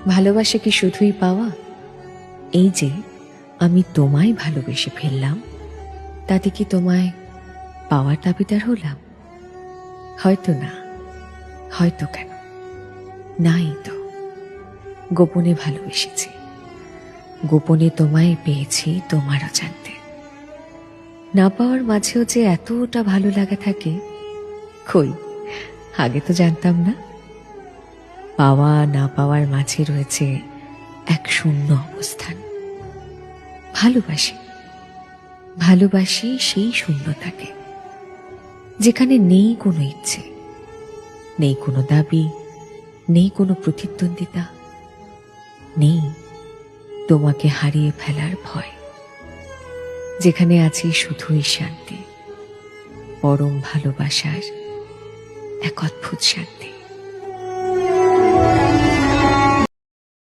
ভালোবাসা কি শুধুই পাওয়া? এই যে আমি তোমায় ভালোবেসে ফেললাম, তাতে কি তোমায় পাওয়ার দাবিদার হলাম? হয়তো না। হয়তো কেন? নাই তো। গোপনে ভালোবেসেছি, গোপনে তোমায় পেয়েছি তোমার অজান্তে। না পাওয়ার মাঝেও যে এতটা ভালো লাগা থাকে, কই আগে তো জানতাম না। পাওয়া না পাওয়ার মাঝে রয়েছে এক শূন্য অবস্থান। ভালোবাসি, ভালোবাসি সেই শূন্যতাকে, যেখানে নেই কোনো ইচ্ছে, নেই কোনো দাবি, নেই কোনো প্রতিদ্বন্দ্বিতা, নেই তোমাকে হারিয়ে ফেলার ভয়, যেখানে আছে শুধুই শান্তি, পরম ভালোবাসার এক অদ্ভুত শান্তি।